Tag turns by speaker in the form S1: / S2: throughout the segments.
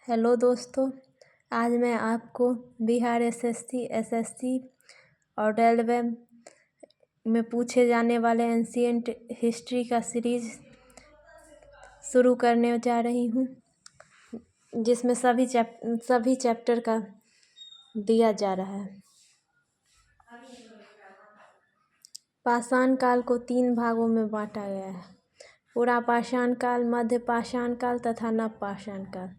S1: Hello दोस्तों, आज मैं आपको बिहार एसएससी और रेलवे में पूछे जाने वाले एंशिएंट हिस्ट्री का सीरीज शुरू करने जा रही हूँ, जिसमें सभी चैप्टर का दिया जा रहा है। पाषाण काल को 3 भागों में बांटा गया है: पूरा पाषाण काल, मध्य पाषाण काल तथा नव पाषाण काल।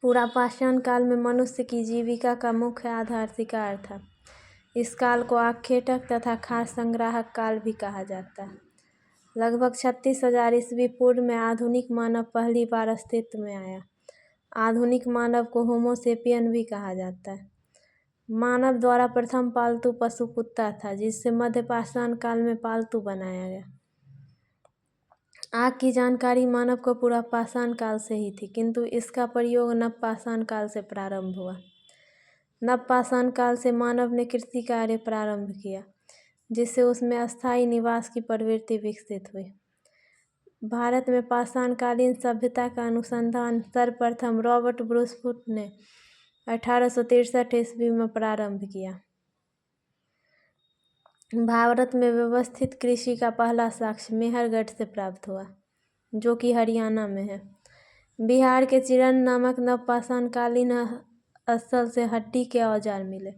S1: पूरा पाषाण काल में मनुष्य की जीविका का मुख्य आधार शिकार था। इस काल को आख्याटक तथा खाद्य संग्राहक काल भी कहा जाता है। लगभग 36,000 ईस्वी पूर्व में आधुनिक मानव पहली बार अस्तित्व में आया। आधुनिक मानव को होमो सेपियन भी कहा जाता है। मानव द्वारा प्रथम पालतू पशु कुत्ता था, जिससे मध्य पाषाण काल में पालतू बनाया गया। आग की जानकारी मानव को पूरा पाषाण काल से ही थी, किंतु इसका प्रयोग नव पाषाण काल से प्रारंभ हुआ। नव पाषाण काल से मानव ने कृषि कार्य प्रारंभ किया, जिससे उसमें अस्थायी निवास की प्रवृत्ति विकसित हुई। भारत में पाषाणकालीन सभ्यता का अनुसंधान सर्वप्रथम रॉबर्ट ब्रूसफुट ने 1863 ईस्वी में प्रारंभ किया। भारत में व्यवस्थित कृषि का पहला साक्ष्य मेहरगढ़ से प्राप्त हुआ, जो कि हरियाणा में है। बिहार के चिरन नामक नवपाषाणकालीन स्थल से हड्डी के औजार मिले।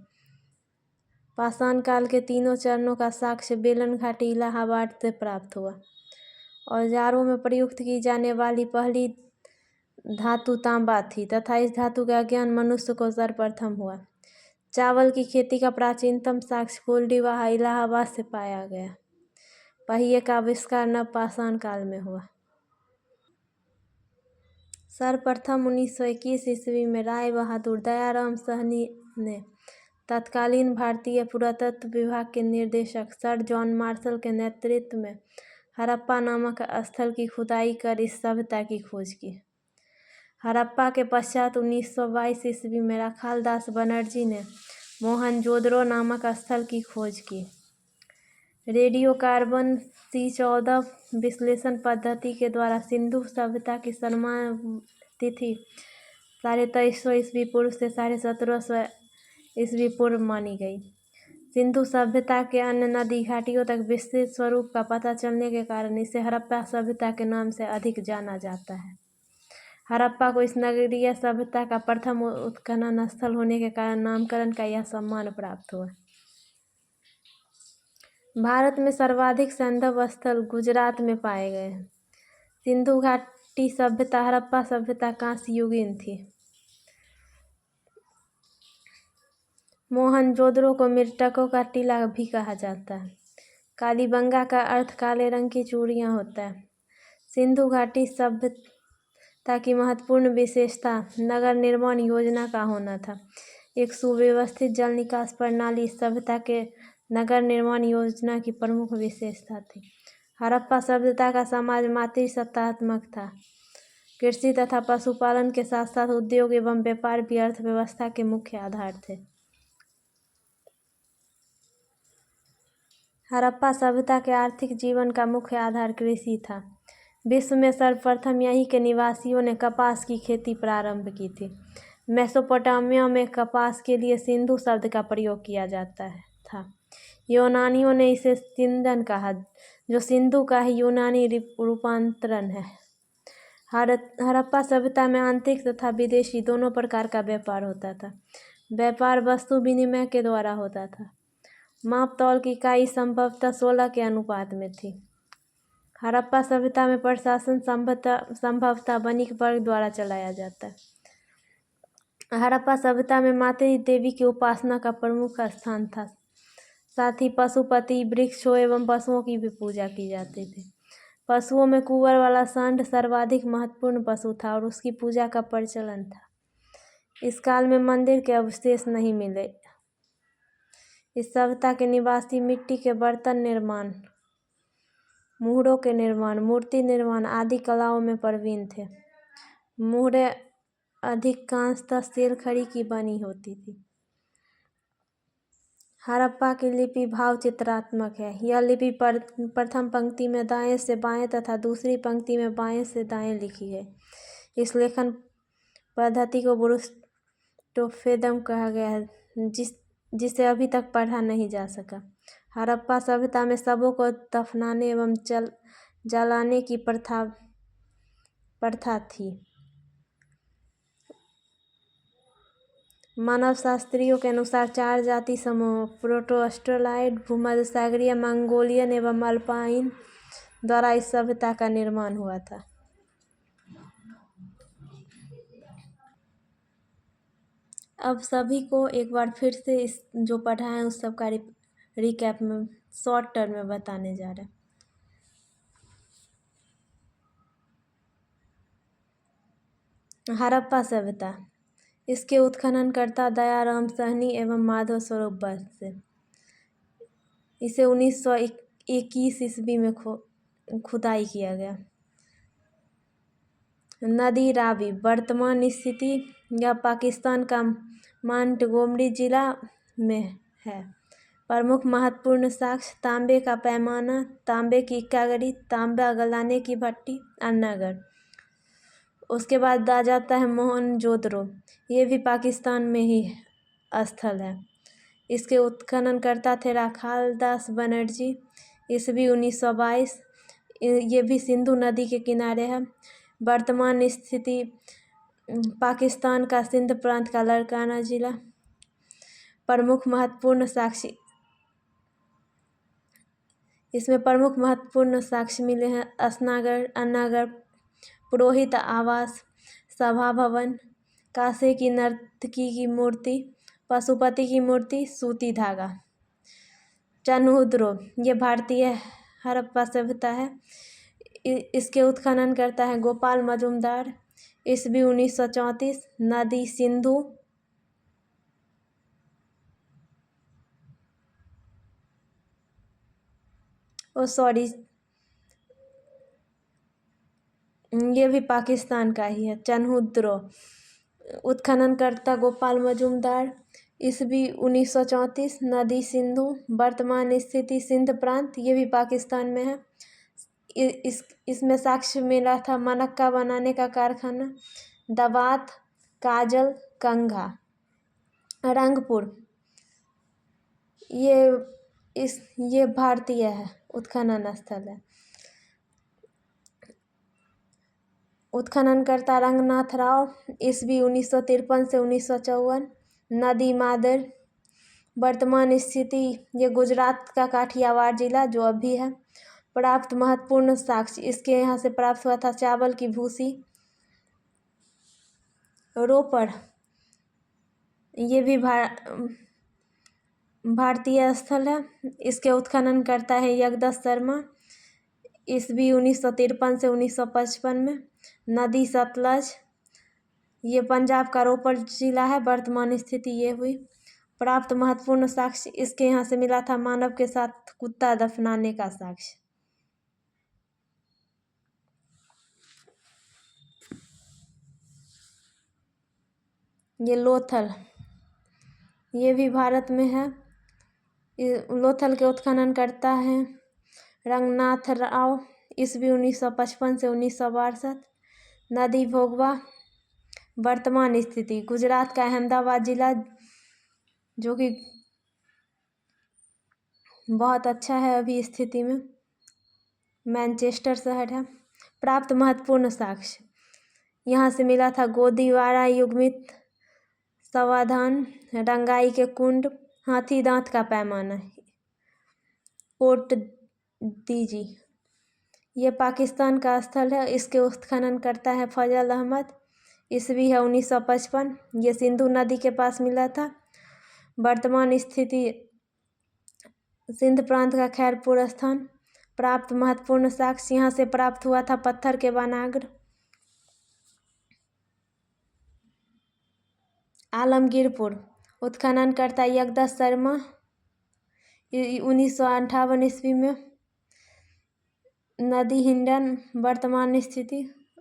S1: पाषाण काल के तीनों चरणों का साक्ष्य बेलन घाटी इलाहाबाद से प्राप्त हुआ। औजारों में प्रयुक्त की जाने वाली पहली धातु तांबा थी तथा इस धातु का ज्ञान मनुष्य को सर्वप्रथम हुआ। चावल की खेती का प्राचीनतम साक्ष्य कोल्डीवाहा इलाहाबाद से पाया गया। पहिए का आविष्कार नवपाषाण काल में हुआ। सर्वप्रथम 1921 ईस्वी में राय बहादुर दयाराम साहनी ने तत्कालीन भारतीय पुरातत्व विभाग के निर्देशक सर जॉन मार्शल के नेतृत्व में हड़प्पा नामक स्थल की खुदाई कर इस सभ्यता की खोज की। हड़प्पा के पश्चात 1922 ईस्वी में राखालदास बनर्जी ने मोहनजोदड़ो नामक स्थल की खोज की। रेडियो कार्बन C14 विश्लेषण पद्धति के द्वारा सिंधु सभ्यता की सम्मान तिथि 2350 ईस्वी पूर्व से 1750 ईस्वी पूर्व मानी गई। सिंधु सभ्यता के अन्य नदी घाटियों तक विस्तृत स्वरूप का पता चलने के कारण इसे हड़प्पा सभ्यता के नाम से अधिक जाना जाता है। हड़प्पा को इस नगरीय सभ्यता का प्रथम उत्खनन स्थल होने के कारण नामकरण का यह सम्मान प्राप्त हुआ। भारत में सर्वाधिक सैंधव स्थल गुजरात में पाए गए हैं। सिंधु घाटी सभ्यता हड़प्पा सभ्यता कांस्य युगीन थी। मोहनजोदड़ो को मृतकों का टीला भी कहा जाता है। कालीबंगा का अर्थ काले रंग की चूड़ियाँ होता है। सिंधु घाटी सभ्यता की महत्वपूर्ण विशेषता नगर निर्माण योजना का होना था। एक सुव्यवस्थित जल निकास प्रणाली इस सभ्यता के नगर निर्माण योजना की प्रमुख विशेषता थी। हड़प्पा सभ्यता का समाज मातृसत्तात्मक था। कृषि तथा पशुपालन के साथ साथ उद्योग एवं व्यापार भी अर्थव्यवस्था के मुख्य आधार थे। हड़प्पा सभ्यता के आर्थिक जीवन का मुख्य आधार कृषि था। विश्व में सर्वप्रथम यहीं के निवासियों ने कपास की खेती प्रारंभ की थी। मेसोपोटामिया में कपास के लिए सिंधु शब्द का प्रयोग किया जाता था। यूनानियों ने इसे सिंदन कहा, जो सिंधु का ही यूनानी रूपांतरण है। हड़प्पा सभ्यता में आंतरिक तथा विदेशी दोनों प्रकार का व्यापार होता था। व्यापार वस्तु विनिमय के द्वारा होता था। माप तौल की इकाई संभवतः 16 के अनुपात में थी। हड़प्पा सभ्यता में प्रशासन संभवतः वणिक वर्ग द्वारा चलाया जाता है। हड़प्पा सभ्यता में मातृ देवी की उपासना का प्रमुख स्थान था। साथ ही पशुपति, वृक्षों एवं पशुओं की भी पूजा की जाती थी। पशुओं में कुंवर वाला सांड सर्वाधिक महत्वपूर्ण पशु था और उसकी पूजा का प्रचलन था। इस काल में मंदिर के अवशेष नहीं मिले। इस सभ्यता के निवासी मिट्टी के बर्तन निर्माण, मुहरों के निर्माण, मूर्ति निर्माण आदि कलाओं में प्रवीण थे। मुहरें अधिकांशतः सेलखड़ी की बनी होती थी। हड़प्पा की लिपि भाव चित्रात्मक है। यह लिपि प्रथम पंक्ति में दाएं से बाएं तथा दूसरी पंक्ति में बाएं से दाएं लिखी है। इस लेखन पद्धति को बुरुस्टोफेदम कहा गया है, जिसे अभी तक पढ़ा नहीं जा सका। हड़प्पा सभ्यता में शवों को दफनाने एवं जलाने की प्रथा थी। मानवशास्त्रियों के अनुसार 4 जाति समूह प्रोटो ऑस्ट्रेलॉइड, भूमध्य सागरीय, मंगोलियन एवं अल्पाइन द्वारा इस सभ्यता का निर्माण हुआ था। अब सभी को एक बार फिर से इस जो पढ़ा है उस सब का रिकैप में शॉर्ट टर्म में बताने जा रहे हैं। हड़प्पा सभ्यता, इसके उत्खननकर्ता दयाराम साहनी एवं माधव स्वरूप बस से। इसे 1921 ईस्वी में खुदाई किया गया। नदी रावी, वर्तमान स्थिति यह पाकिस्तान का मोंटगोमरी जिला में है। प्रमुख महत्वपूर्ण साक्ष्य तांबे का पैमाना, तांबे की इक्कागरी, तांबा गलाने की भट्टी, अन्नागढ़। उसके बाद आ जाता है मोहनजोदड़ो, ये भी पाकिस्तान में ही स्थल है। इसके उत्खननकर्ता थे राखाल दास बनर्जी, ईस्वी 1922। ये भी सिंधु नदी के किनारे है। वर्तमान स्थिति पाकिस्तान का सिंध प्रांत का लाड़काना जिला। प्रमुख महत्वपूर्ण साक्ष्य, इसमें प्रमुख महत्वपूर्ण साक्ष्य मिले हैं असनागढ़, अन्नागढ़, पुरोहित आवास, सभा भवन, कासे की नर्तकी की मूर्ति, पशुपति की मूर्ति, सूती धागा। चन्हुद्रो, ये भारतीय हड़प्पा सभ्यता है। इसके उत्खनन करता है गोपाल मजुमदार, ईस्वी 1934। नदी सिंधु, ये भी पाकिस्तान का ही है। चन्हुद्रो, उत्खननकर्ता गोपाल मजुमदार, ईस्वी 1934। नदी सिंधु, वर्तमान स्थिति सिंध प्रांत, ये भी पाकिस्तान में है। इसमें साक्ष्य मिला था मनक्का बनाने का कारखाना, दवात, काजल, कंघा। रंगपुर, ये भारतीय है, उत्खनन स्थल है। उत्खननकर्ता रंगनाथ राव, ईस्वी 1953 से 1954। नदी मादर, वर्तमान स्थिति ये गुजरात का काठियावाड़ जिला जो अभी है। प्राप्त महत्वपूर्ण साक्ष्य, इसके यहाँ से प्राप्त हुआ था चावल की भूसी। रोपड़, ये भी भारतीय स्थल है। इसके उत्खनन करता है यज्ञदत्त शर्मा, ईस्वी 1953 से 1955 में। नदी सतलज, ये पंजाब का रोपड़ जिला है। वर्तमान स्थिति ये हुई। प्राप्त महत्वपूर्ण साक्ष्य, इसके यहाँ से मिला था मानव के साथ कुत्ता दफनाने का साक्ष्य। ये लोथल, ये भी भारत में है। लोथल के उत्खनन करता है रंगनाथ राव, ईस्वी 1955 से 1962। नदी भोगवा, वर्तमान स्थिति गुजरात का अहमदाबाद जिला जो कि बहुत अच्छा है अभी स्थिति में, मैनचेस्टर शहर है। प्राप्त महत्वपूर्ण साक्ष्य, यहाँ से मिला था गोदीवारा युग्मित समाधान, रंगाई के कुंड, हाथी दांत का पैमाना, पोर्ट दीजी, ये पाकिस्तान का स्थल है। इसके उत्खनन करता है फजल अहमद, ईस्वी है 1955। ये सिंधु नदी के पास मिला था। वर्तमान स्थिति सिंध प्रांत का खैरपुर स्थान। प्राप्त महत्वपूर्ण साक्ष्य, यहाँ से प्राप्त हुआ था पत्थर के बनागढ़। आलमगीरपुर, उत्खनन करता यज्ञदत्त शर्मा, 1958 ईस्वी में। नदी हिंडन, वर्तमान स्थिति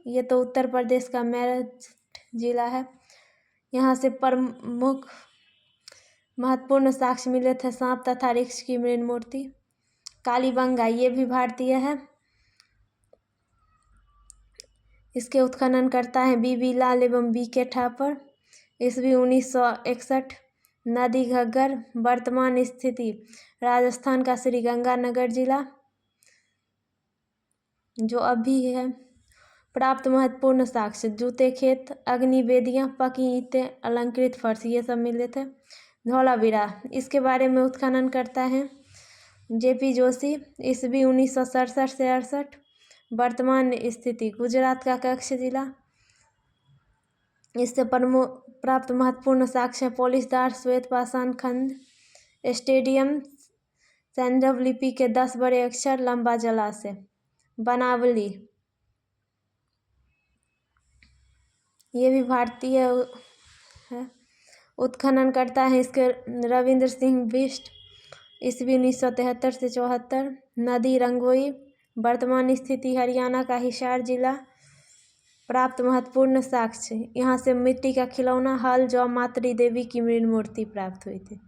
S1: ये तो उत्तर प्रदेश का मेरठ जिला है। यहाँ से प्रमुख महत्वपूर्ण साक्ष्य मिले थे सांप तथा रिक्ष की मृण मूर्ति। कालीबंगा, ये भी भारतीय है। इसके उत्खनन करता है बीबी लाल एवं BK ठापर। ईस्वी 1961। नदी घग्गर, वर्तमान स्थिति राजस्थान का श्री गंगानगर जिला जो अभी है। प्राप्त महत्वपूर्ण साक्ष्य जूते खेत, अग्नि वेदियाँ, पकी ईंटें, अलंकृत फर्श, ये सब मिले थे। धौलावीरा, इसके बारे में उत्खनन करता है JP जोशी। ईस्वी 1967 से 68। वर्तमान स्थिति गुजरात का कच्छ जिला। इससे प्राप्त महत्वपूर्ण साक्ष्य पोलिसदार श्वेत पाषाण खंड, स्टेडियम, संजव लिपि के 10 बड़े अक्षर, लंबा जलाशय, बनावली, ये भी भारतीय है। उत्खनन करता है इसके रविंद्र सिंह बिष्ट। ईस्वी 1973 से 74। नदी रंगोई, वर्तमान स्थिति हरियाणा का हिसार जिला। प्राप्त महत्वपूर्ण साक्ष्य यहाँ से मिट्टी का खिलौना, हल, जौ, मातृ देवी की मृण मूर्ति प्राप्त हुई थी।